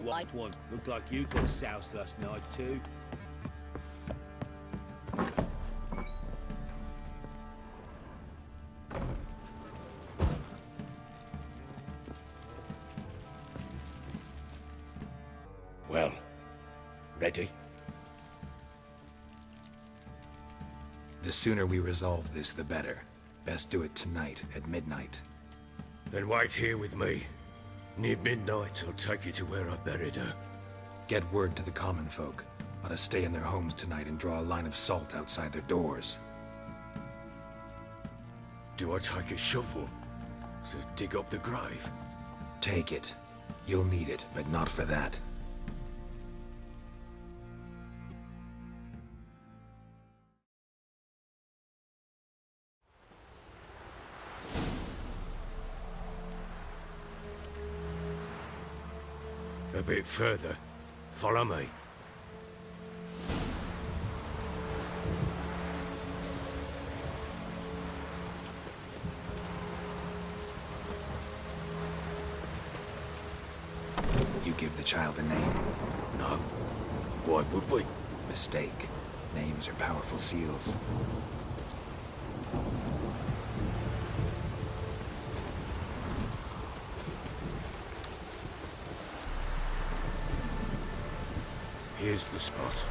white one. Looked like you got soused last night, too. Well, ready? The sooner we resolve this, the better. Best do it tonight, at midnight. Then wait here with me. Near midnight, I'll take you to where I buried her. Get word to the common folk. Let us stay in their homes tonight and draw a line of salt outside their doors. Do I take a shovel to dig up the grave? Take it. You'll need it, but not for that. A bit further. Follow me. You give the child a name? No. Why would we? Mistake. Names are powerful seals. Here's the spot.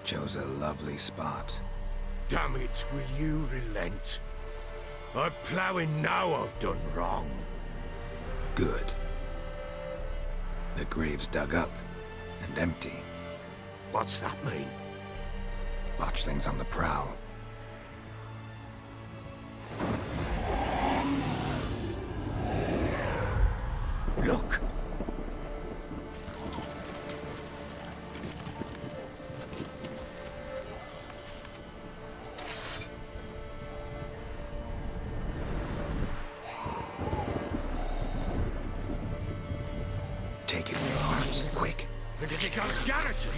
Chose a lovely spot. Damn it, will you relent? I'm ploughing now I've done wrong. Good. The grave's dug up and empty. What's that mean? Botchling's on the prowl. Look! Take it in your arms, quick. And if it goes Garrity,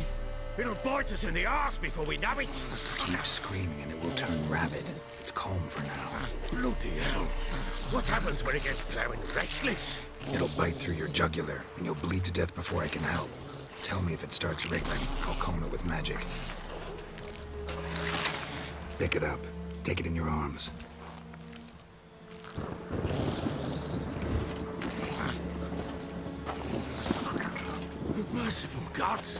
it'll bite us in the arse before we know it. Keep screaming and it will turn rabid. It's calm for now. Bloody hell. What happens when it gets ploughing restless? It'll bite through your jugular, and you'll bleed to death before I can help. Tell me if it starts wriggling. I'll calm it with magic. Pick it up. Take it in your arms. Merciful gods!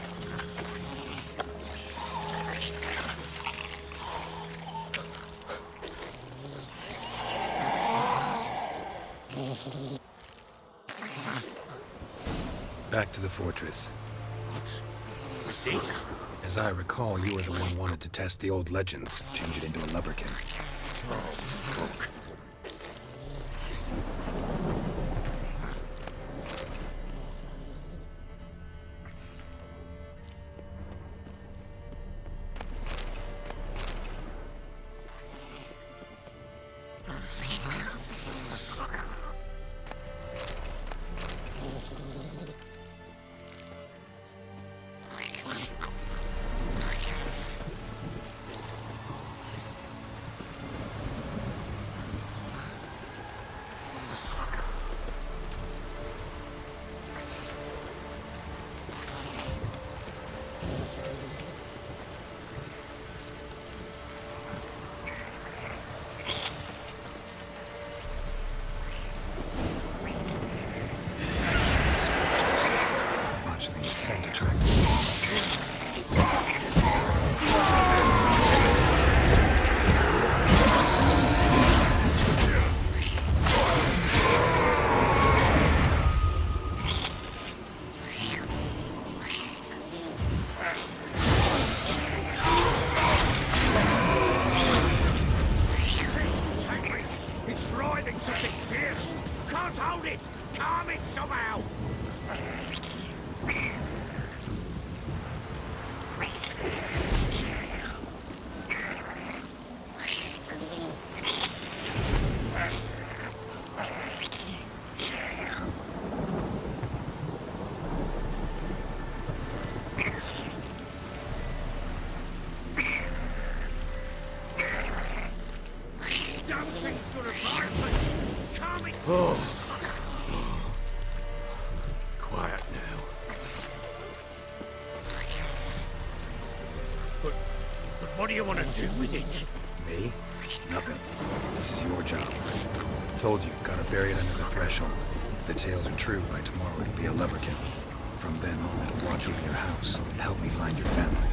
Back to the fortress. What? This? As I recall, you were the one wanted to test the old legends, change it into a lubberkin. Oh, fuck. Scent attractive. It's writhing something fierce. Can't hold it. Calm it somehow. Damn thing's gonna Oh. Quiet now. But what do you want to do with it? Me? Nothing. This is your job. Told you, gotta bury it under the threshold. If the tales are true, by tomorrow it'll be a lubberkin. From then on, it'll watch over your house and help me find your family.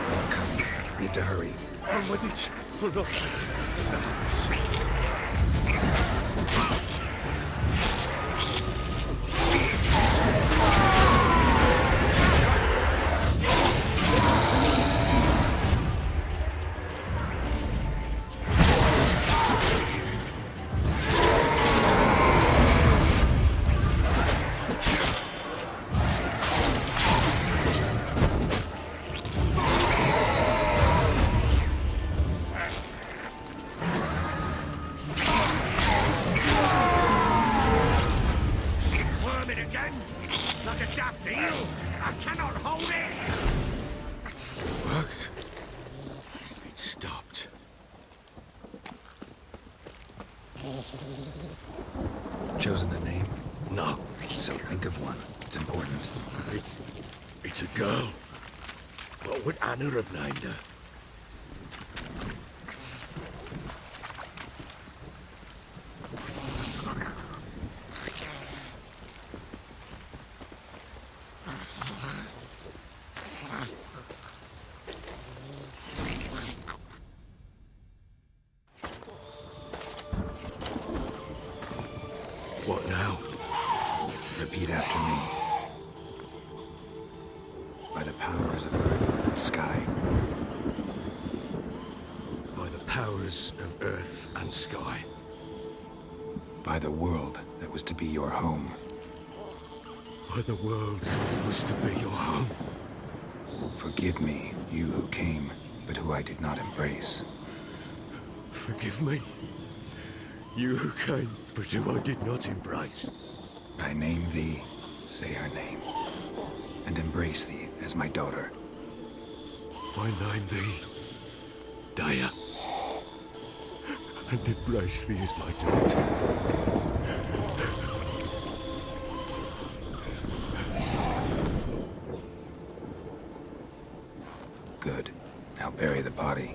More coming. Need to hurry. On with it. We'll not wait to find the house. Like a daft eel! I cannot hold it! It worked. It stopped. Chosen a name? No. So think of one. It's important. It's a girl. What would Anna have named her? What now? Repeat after me. By the powers of earth and sky. By the powers of earth and sky. By the world that was to be your home. By the world that was to be your home. Forgive me, you who came, but who I did not embrace. Forgive me. You who came, but who I did not embrace. I name thee, say her name, and embrace thee as my daughter. I name thee, Daya, and embrace thee as my daughter. Good. Now bury the body.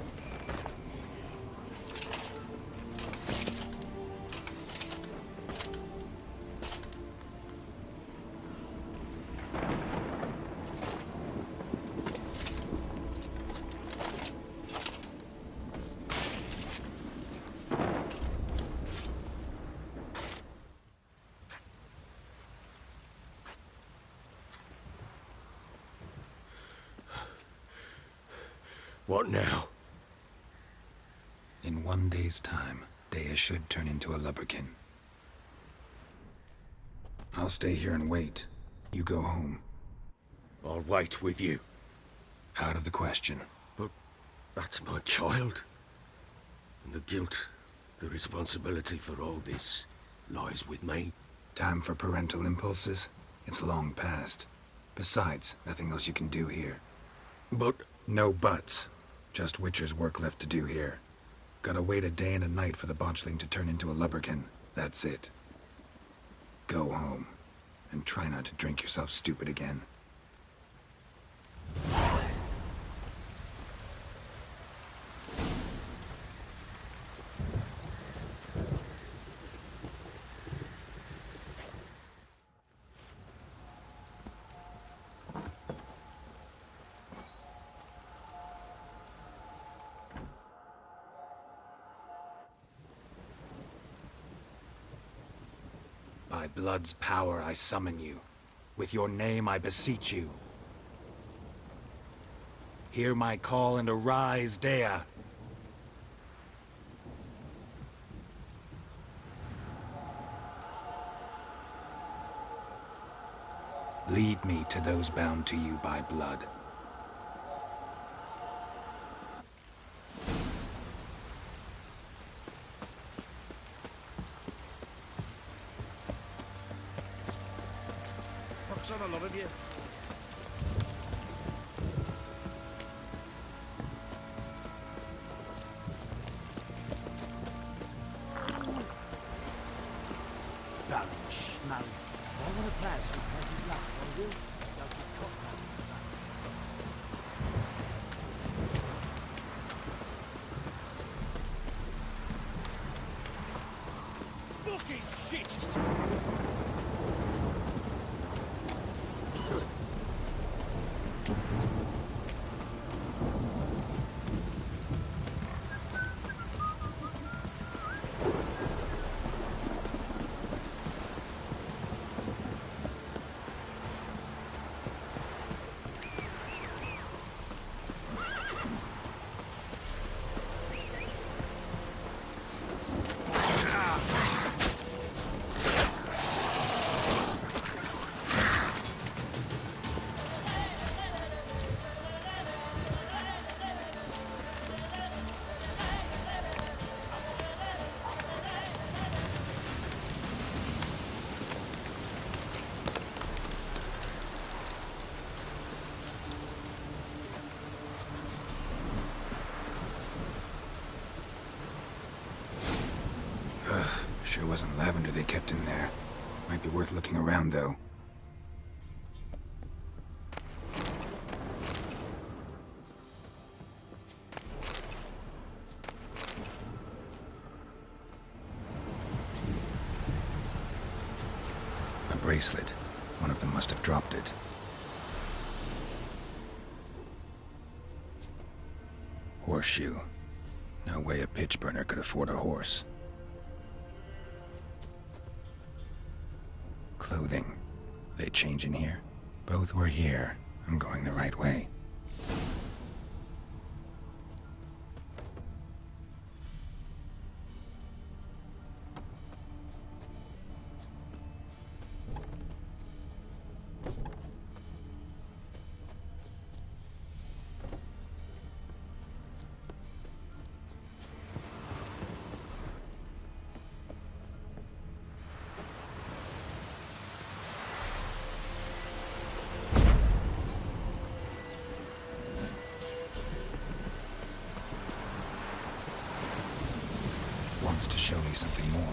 What now? In 1 day's time, Daya should turn into a lubberkin. I'll stay here and wait. You go home. I'll wait with you. Out of the question. But that's my child. And the guilt, the responsibility for all this, lies with me. Time for parental impulses? It's long past. Besides, nothing else you can do here. But No buts. Just Witcher's work left to do here. Gotta wait a day and a night for the botchling to turn into a lubberkin. That's it. Go home. And try not to drink yourself stupid again. By blood's power I summon you. With your name I beseech you. Hear my call and arise, Daya. Lead me to those bound to you by blood. nuts on the lot of you. Baron Schmarry. If I want to play some peasant lass, I will. Don't get caught now. Fucking shit! Sure wasn't lavender they kept in there. Might be worth looking around, though. A bracelet. One of them must have dropped it. Horseshoe. No way a pitch burner could afford a horse. Clothing. They change in here? Both were here. I'm going the right way. Wants to show me something more.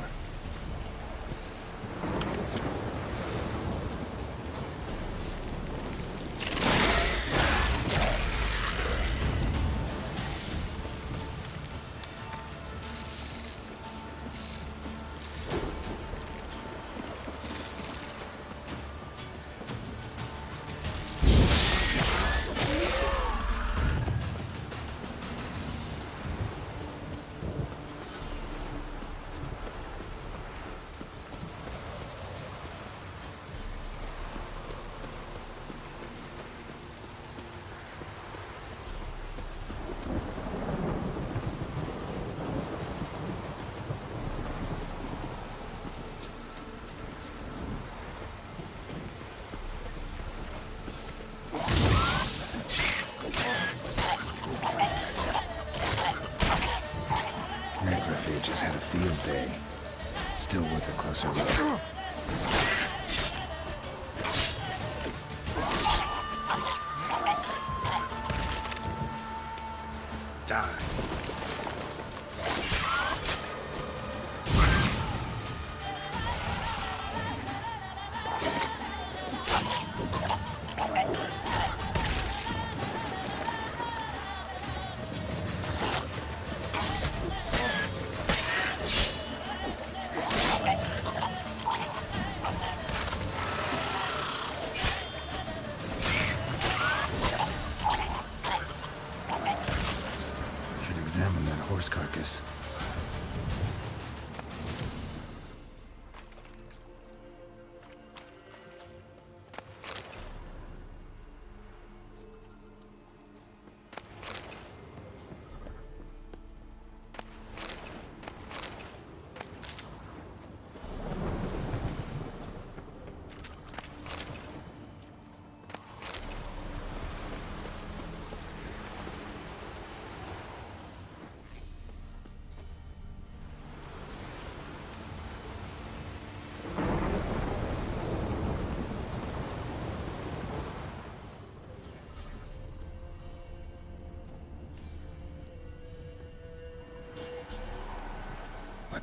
Necrophage has had a field day. Still worth a closer look. Die. Examine that horse carcass.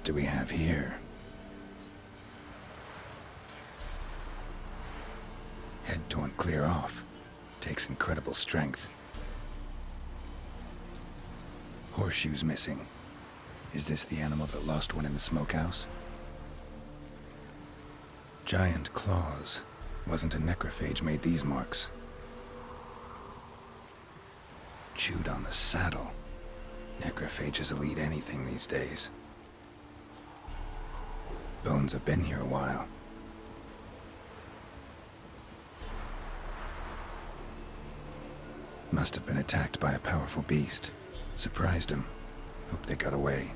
What do we have here? Head torn clear off. Takes incredible strength. Horseshoes missing. Is this the animal that lost one in the smokehouse? Giant claws. Wasn't a necrophage made these marks. Chewed on the saddle. Necrophages will eat anything these days. Bones have been here a while. Must have been attacked by a powerful beast. Surprised him. Hope they got away.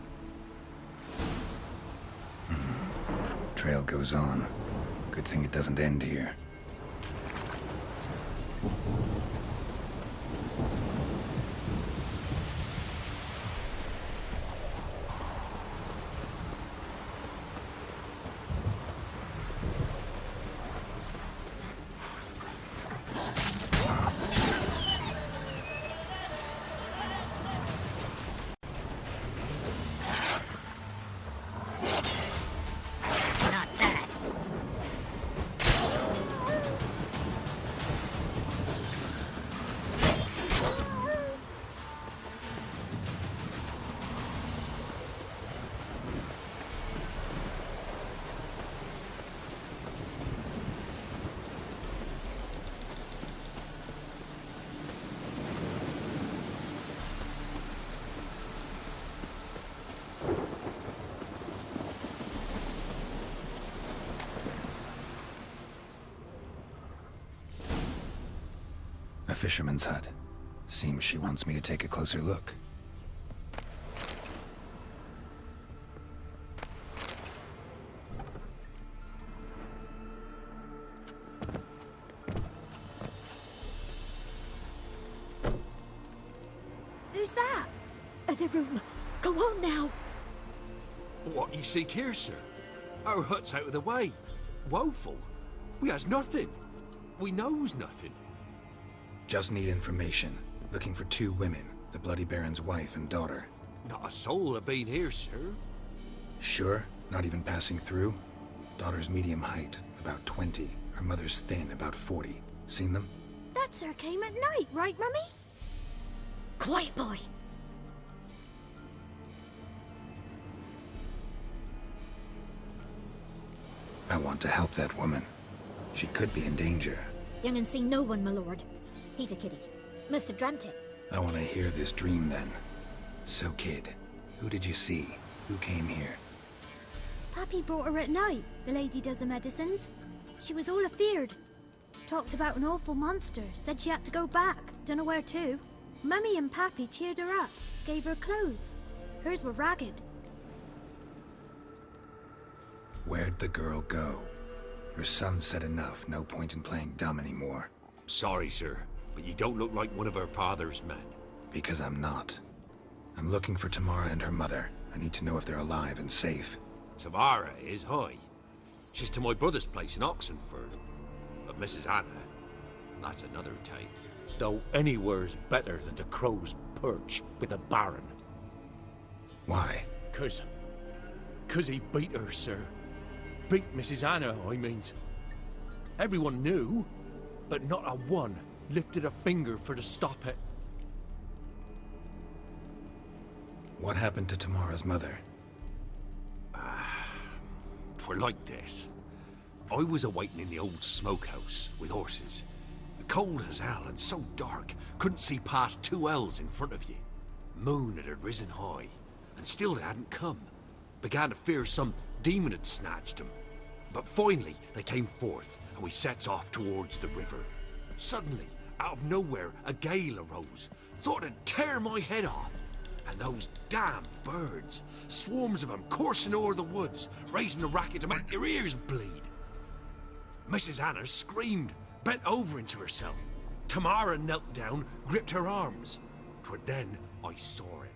Trail goes on. Good thing it doesn't end here. A fisherman's hut. Seems she wants me to take a closer look. Who's that? Other room. Go on now. What you seek here, sir? Our hut's out of the way. Woeful. We has nothing. We knows nothing. Just need information. Looking for 2 women. The Bloody Baron's wife and daughter. Not a soul have been here, sir. Sure? Not even passing through? Daughter's medium height, about 20. Her mother's thin, about 40. Seen them? That sir came at night, right, Mummy? Quiet, boy. I want to help that woman. She could be in danger. Young and seen no one, my lord. He's a kiddie. Must have dreamt it. I want to hear this dream then. So, kid, who did you see? Who came here? Pappy brought her at night. The lady does the medicines. She was all afeared. Talked about an awful monster. Said she had to go back. Dunno where to. Mummy and Pappy cheered her up. Gave her clothes. Hers were ragged. Where'd the girl go? Your son said enough. No point in playing dumb anymore. Sorry, sir, but you don't look like one of her father's men. Because I'm not. I'm looking for Tamara and her mother. I need to know if they're alive and safe. Tamara is, hi. She's to my brother's place in Oxenford. But Mrs. Anna, that's another tale. Though anywhere's better than the Crow's Perch with a Baron. Why? 'Cause he beat her, sir. Beat Mrs. Anna, I means. Everyone knew, but not a one lifted a finger for to stop it. What happened to Tamara's mother? 'Twere like this. I was awaiting in the old smokehouse with horses. Cold as hell and so dark, couldn't see past 2 ells in front of you. Moon had risen high, and still they hadn't come. Began to fear some demon had snatched them. But finally they came forth, and we sets off towards the river. Suddenly, out of nowhere, a gale arose. Thought it'd tear my head off. And those damn birds, swarms of them coursing o'er the woods, raising a racket to make your ears bleed. Mrs. Anna screamed, bent over into herself. Tamara knelt down, gripped her arms. 'Twere then I saw it.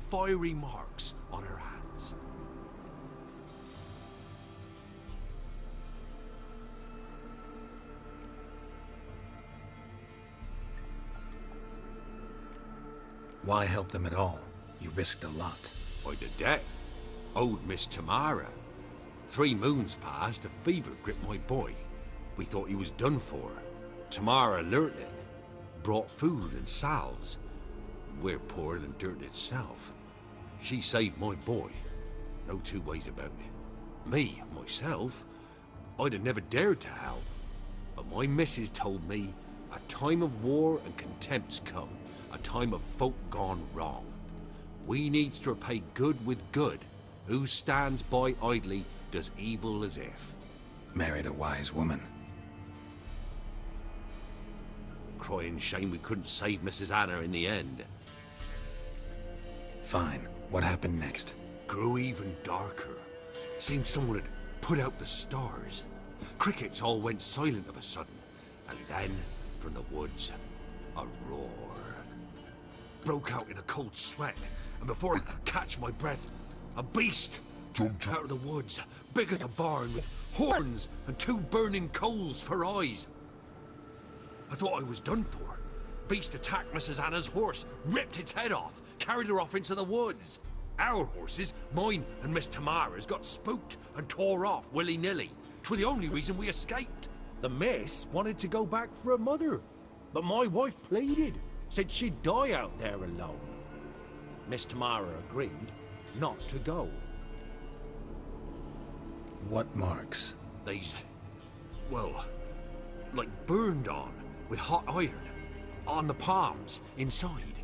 Fiery marks on her hands. Why help them at all? You risked a lot. By the debt. Old Miss Tamara. 3 moons passed, a fever gripped my boy. We thought he was done for. Tamara learnt it, brought food and salves. We're poorer than dirt itself. She saved my boy. No 2 ways about it. Me, myself, I'd have never dared to help. But my missus told me a time of war and contempt's come, a time of folk gone wrong. We needs to repay good with good. Who stands by idly does evil as if. Married a wise woman. Crying shame we couldn't save Mrs. Anna in the end. Fine. What happened next? Grew even darker. Seemed someone had put out the stars. Crickets all went silent of a sudden. And then, from the woods, a roar. Broke out in a cold sweat, and before I could catch my breath, a beast jumped out of the woods, big as a barn, with horns and 2 burning coals for eyes. I thought I was done for. Beast attacked Mrs. Anna's horse, ripped its head off, carried her off into the woods. Our horses, mine and Miss Tamara's, got spooked and tore off willy-nilly. 'Twere the only reason we escaped. The miss wanted to go back for her mother, but my wife pleaded, said she'd die out there alone. Miss Tamara agreed not to go. What marks? These, well, like burned on with hot iron. On the palms, inside.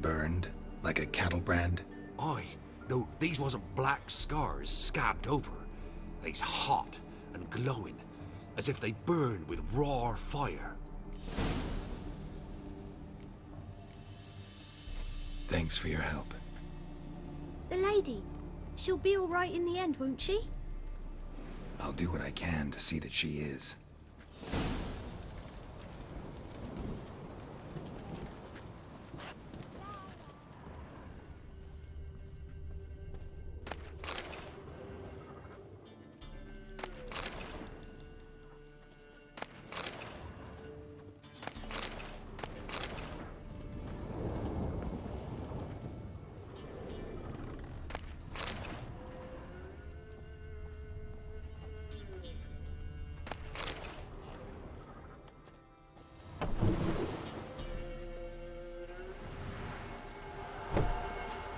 Burned? Like a cattle brand? Aye, no, these wasn't black scars scabbed over. They's hot and glowing, as if they burned with raw fire. Thanks for your help. The lady, she'll be all right in the end, won't she? I'll do what I can to see that she is.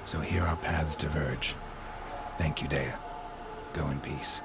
So here our paths diverge. Thank you, Dea. Go in peace.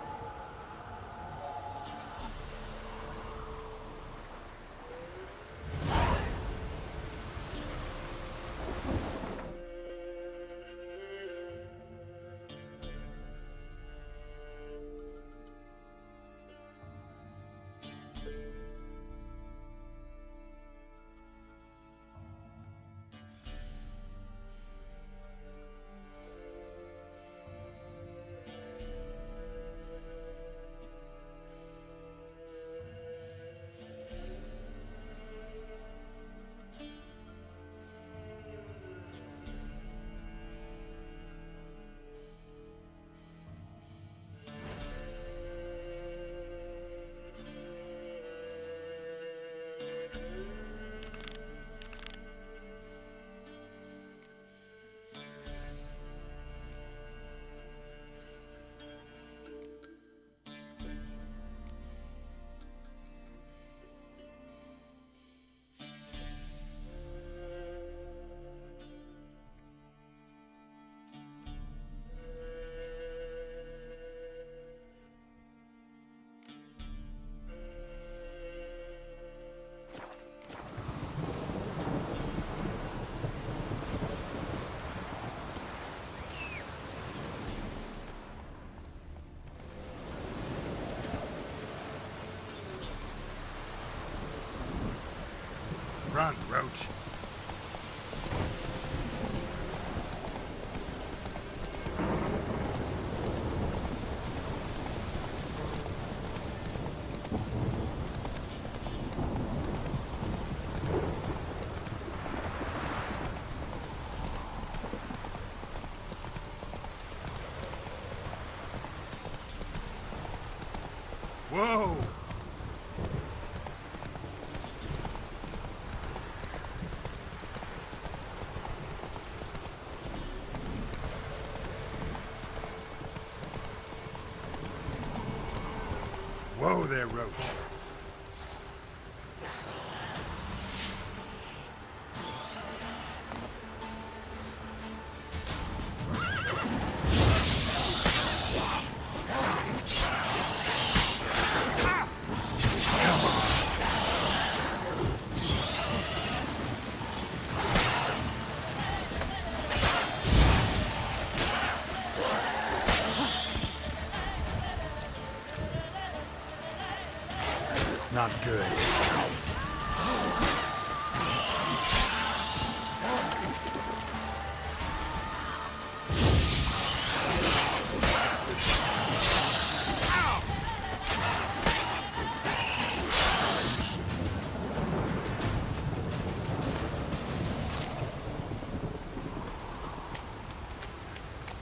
Run, Roach. Whoa! Whoa there, Roach. Not good.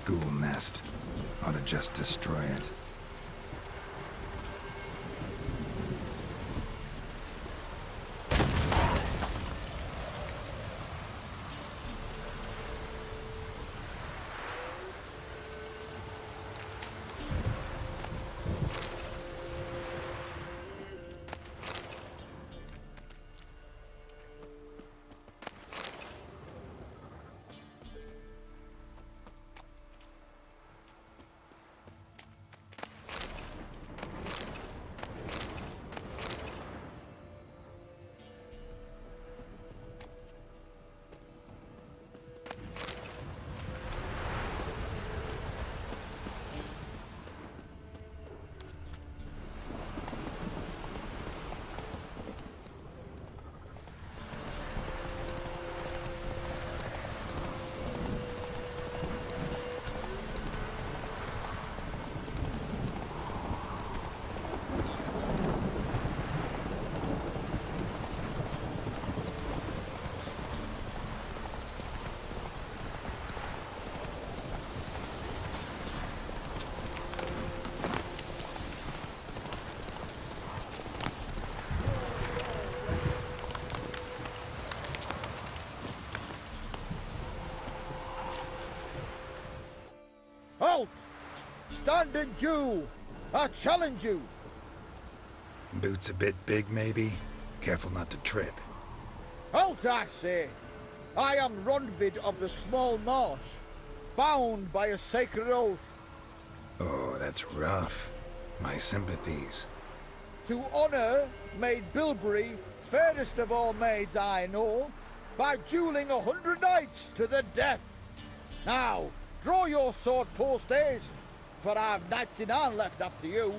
Ghoul nest. Ought to just destroy it. Halt! Stand and do! I challenge you! Boots a bit big, maybe? Careful not to trip. Halt, I say! I am Ronvid of the Small Marsh, bound by a sacred oath. Oh, that's rough. My sympathies. To honor Maid Bilberry, fairest of all maids I know, by dueling 100 knights to the death. Now, draw your sword post haste, for I've 99 left after you.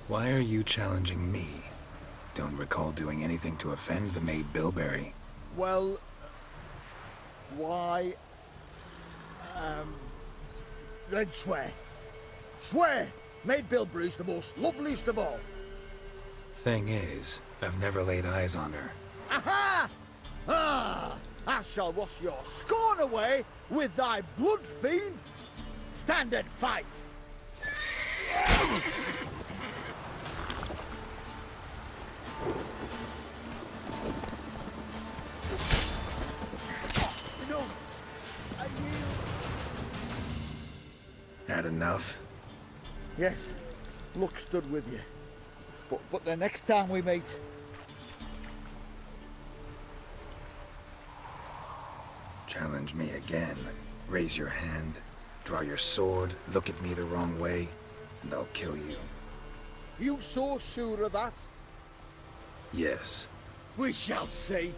Why are you challenging me? Don't recall doing anything to offend the Maid Bilberry. Well, why... then swear. Swear! Maid Bilberry's the most loveliest of all. Thing is, I've never laid eyes on her. Aha! Ah! I shall wash your scorn away with thy blood, fiend! Stand and fight! No, I yield. Had enough? Yes, luck stood with you. But the next time we meet... Challenge me again. Raise your hand, draw your sword, look at me the wrong way, and I'll kill you. You so sure of that? Yes. We shall see.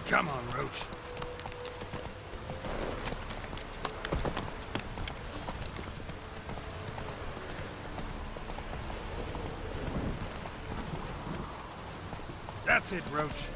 Come on, Roach. That's it, Roach.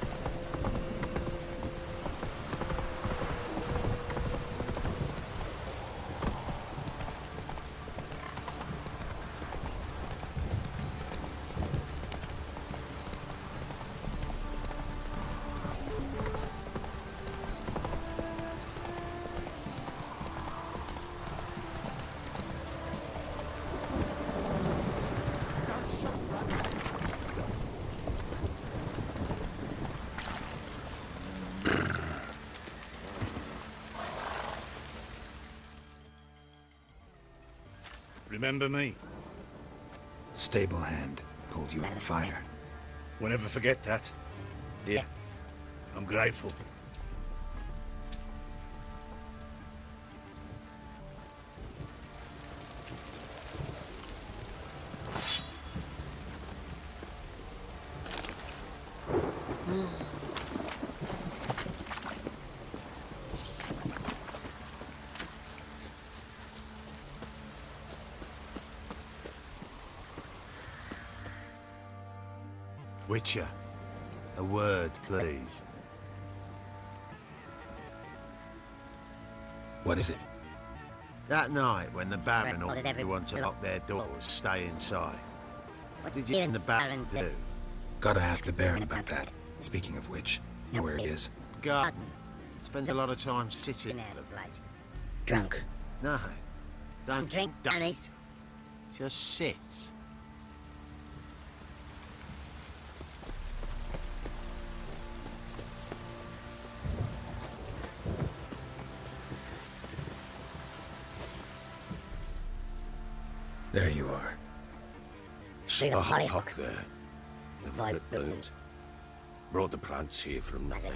Remember me? Stable hand pulled you in a fire. We'll never forget that. Yeah. I'm grateful. Witcher, a word, please. What is it? That night when the Baron ordered everyone to lock their doors, stay inside. What did you and the Baron do? Gotta ask the Baron about that. Speaking of which, know where it is. Garden. Spends a lot of time sitting out of place. Drunk. No. Don't drink, don't eat. Just sit. There you are. A hollyhock there. The violet blooms. Brought the plants here from nowhere.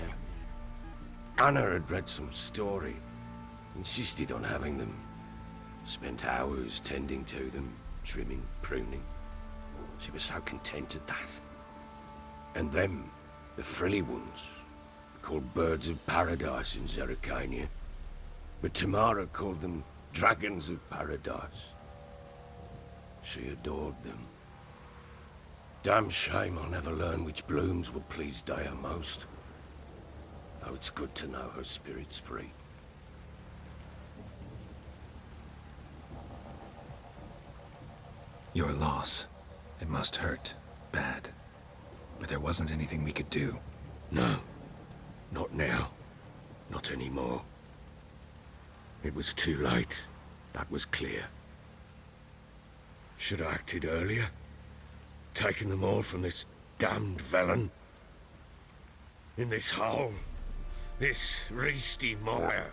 Anna had read some story. Insisted on having them. Spent hours tending to them, trimming, pruning. She was so content at that. And them, the frilly ones, called birds of paradise in Zerrikania. But Tamara called them dragons of paradise. She adored them. Damn shame I'll never learn which blooms will please Dea most. Though it's good to know her spirit's free. Your loss. It must hurt. Bad. But there wasn't anything we could do. No. Not now. Not anymore. It was too late. That was clear. Should have acted earlier. Taken them all from this damned Velen. In this hole. This Reesty mire.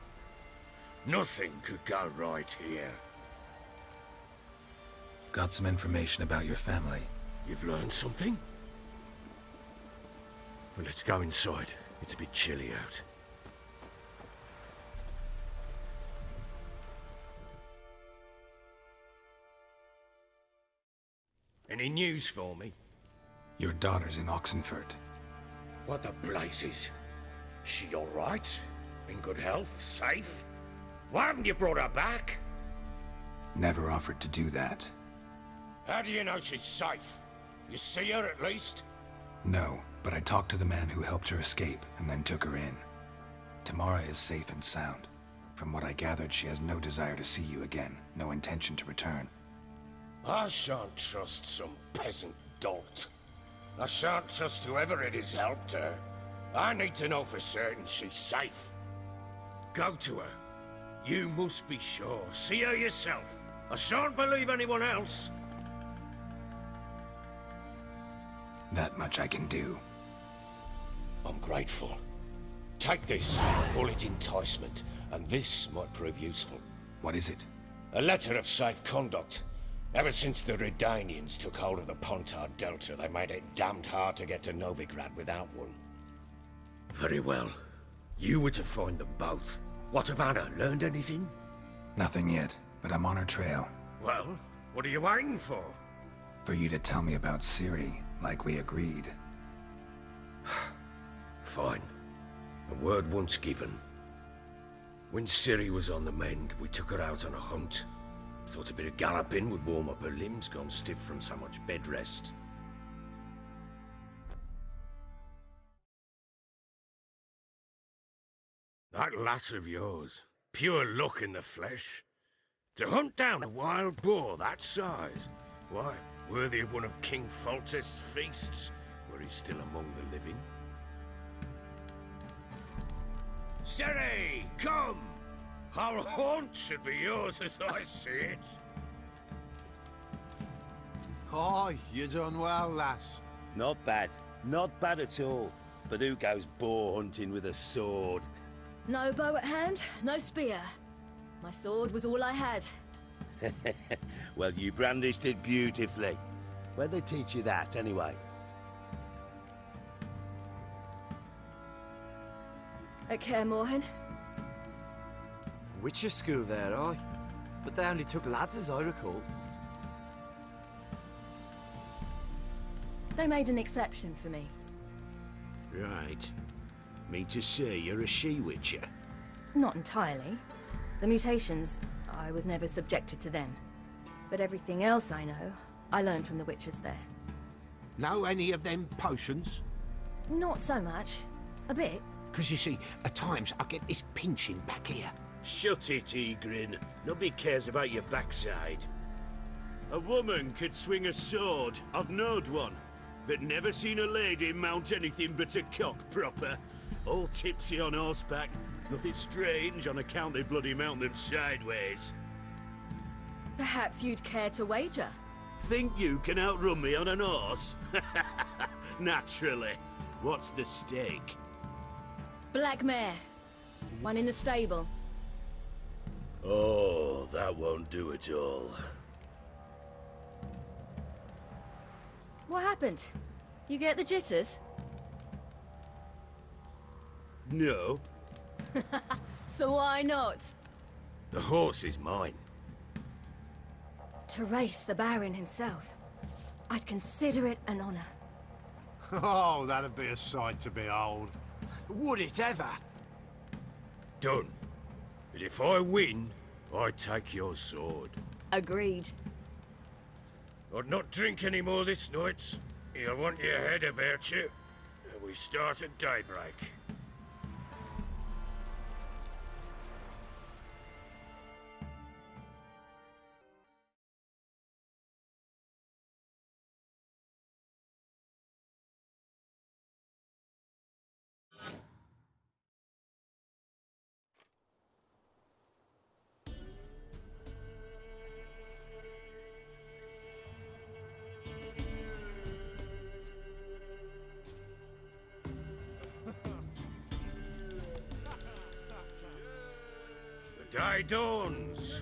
Nothing could go right here. Got some information about your family. You've learned something? Well, let's go inside. It's a bit chilly out. Any news for me? Your daughter's in Oxenfurt. What the blazes? She all right? In good health? Safe? Why haven't you brought her back? Never offered to do that. How do you know she's safe? You see her at least? No, but I talked to the man who helped her escape and then took her in. Tamara is safe and sound. From what I gathered, she has no desire to see you again, no intention to return. I shan't trust some peasant dolt. I shan't trust whoever it is helped her. I need to know for certain she's safe. Go to her. You must be sure. See her yourself. I shan't believe anyone else. That much I can do. I'm grateful. Take this. Call it enticement. And this might prove useful. What is it? A letter of safe conduct. Ever since the Redanians took hold of the Pontar Delta, they made it damned hard to get to Novigrad without one. Very well. You were to find them both. What of Anna? Learned anything? Nothing yet, but I'm on her trail. Well, what are you waiting for? For you to tell me about Ciri, like we agreed. Fine. A word once given. When Ciri was on the mend, we took her out on a hunt. Thought a bit of galloping would warm up her limbs, gone stiff from so much bed rest. That lass of yours, pure luck in the flesh. To hunt down a wild boar that size, why, worthy of one of King Foltest's feasts, were he still among the living. Sere, come! Our haunt should be yours as I see it. Oh, you done well, lass. Not bad. Not bad at all. But who goes boar hunting with a sword? No bow at hand, no spear. My sword was all I had. Well, you brandished it beautifully. Where'd they teach you that, anyway? At Kaer Morhen. Witcher school there, aye. But they only took lads, as I recall. They made an exception for me. Right. Mean to say you're a she-witcher? Not entirely. The mutations, I was never subjected to them. But everything else I know, I learned from the witches there. Know any of them potions? Not so much. A bit. Because you see, at times I get this pinching back here. Shut it, Egrin. Nobody cares about your backside. A woman could swing a sword. I've knowed one. But never seen a lady mount anything but a cock proper. All tipsy on horseback. Nothing strange on account they bloody mount them sideways. Perhaps you'd care to wager? Think you can outrun me on an horse? Naturally. What's the stake? Black mare. One in the stable. Oh, that won't do it all. What happened? You get the jitters? No. So why not? The horse is mine. To race the Baron himself. I'd consider it an honor. Oh, that'd be a sight to behold. Would it ever? Done. But if I win, I take your sword. Agreed. I'd not drink any more this night. You'll want your head about you. We start at daybreak. The day dawns.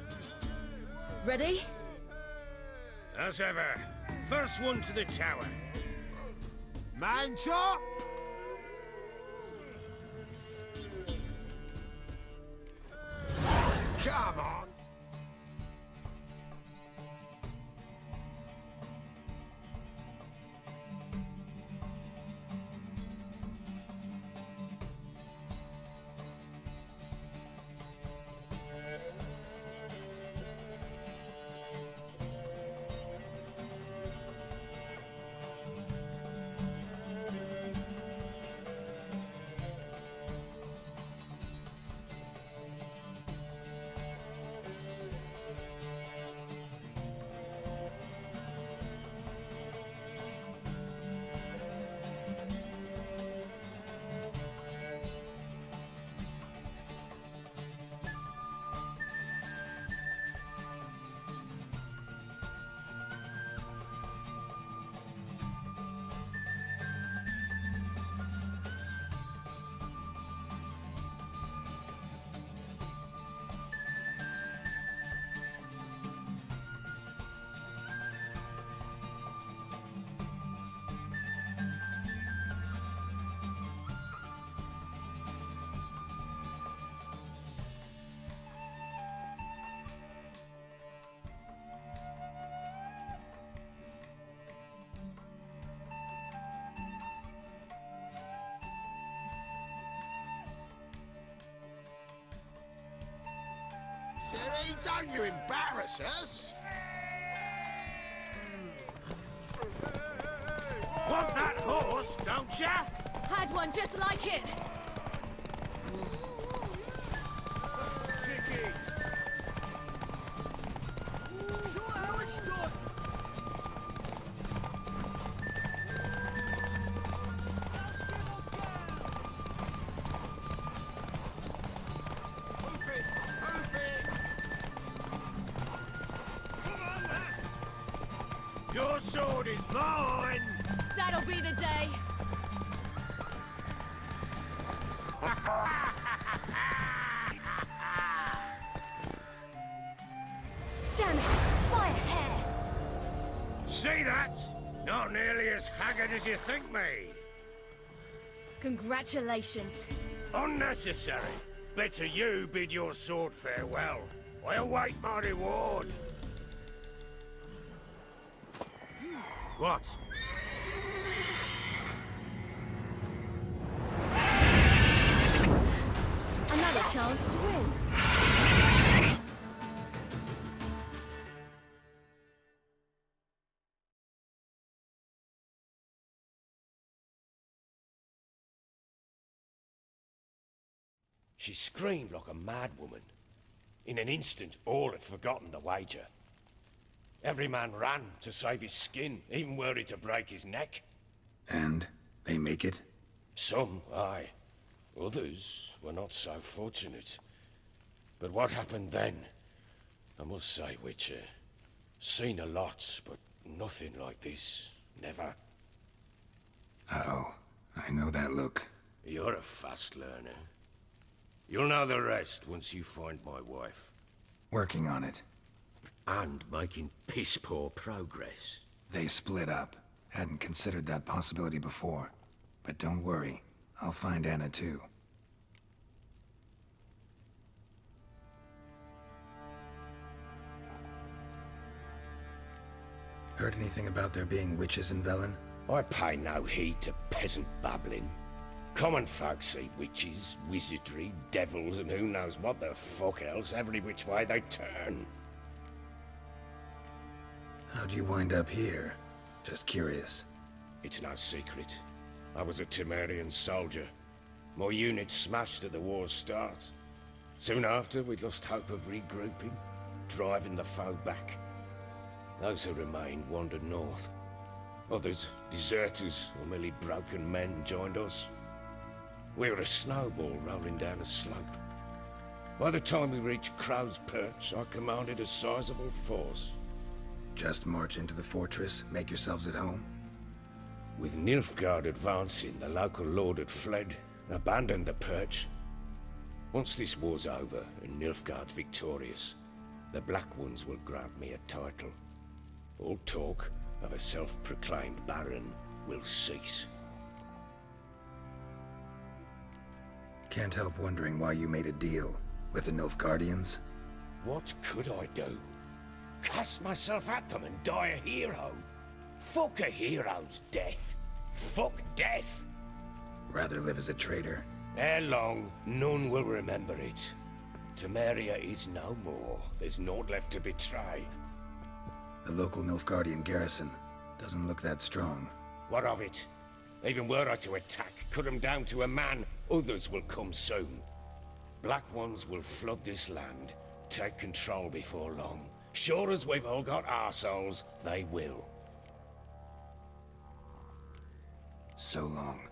Ready? As ever, first one to the tower. Man chop! Come on! Ciri, don't you embarrass us! Want that horse, don't ya? Had one just like it. sure how it's done. Your sword is mine! That'll be the day. Damn it! By a hair! See that? Not nearly as haggard as you think me. Congratulations. Unnecessary. Better you bid your sword farewell. I await my reward. What? Another chance to win. She screamed like a mad woman. In an instant, all had forgotten the wager. Every man ran to save his skin, even were it to break his neck. And they make it? Some, aye. Others were not so fortunate. But what happened then? I must say, Witcher, seen a lot, but nothing like this. Never. Uh-oh. I know that look. You're a fast learner. You'll know the rest once you find my wife. Working on it. And making piss-poor progress. They split up. Hadn't considered that possibility before. But don't worry. I'll find Anna too. Heard anything about there being witches in Velen? I pay no heed to peasant babbling. Common folk see witches, wizardry, devils, and who knows what the fuck else every which way they turn. How'd you wind up here? Just curious. It's no secret. I was a Temerian soldier. My unit smashed at the war's start. Soon after, we lost hope of regrouping, driving the foe back. Those who remained wandered north. Others, deserters or merely broken men, joined us. We were a snowball rolling down a slope. By the time we reached Crow's Perch, I commanded a sizable force. Just march into the fortress, make yourselves at home? With Nilfgaard advancing, the local lord had fled, abandoned the Perch. Once this war's over and Nilfgaard's victorious, the Black Ones will grant me a title. All talk of a self-proclaimed baron will cease. Can't help wondering why you made a deal with the Nilfgaardians. What could I do? Cast myself at them and die a hero? Fuck a hero's death. Fuck death. Rather live as a traitor. Ere long, none will remember it. Temeria is no more. There's naught left to betray. The local Nilfgaardian garrison doesn't look that strong. What of it? Even were I to attack, cut them down to a man, others will come soon. Black Ones will flood this land, take control before long. Sure as we've all got arseholes, they will. So long.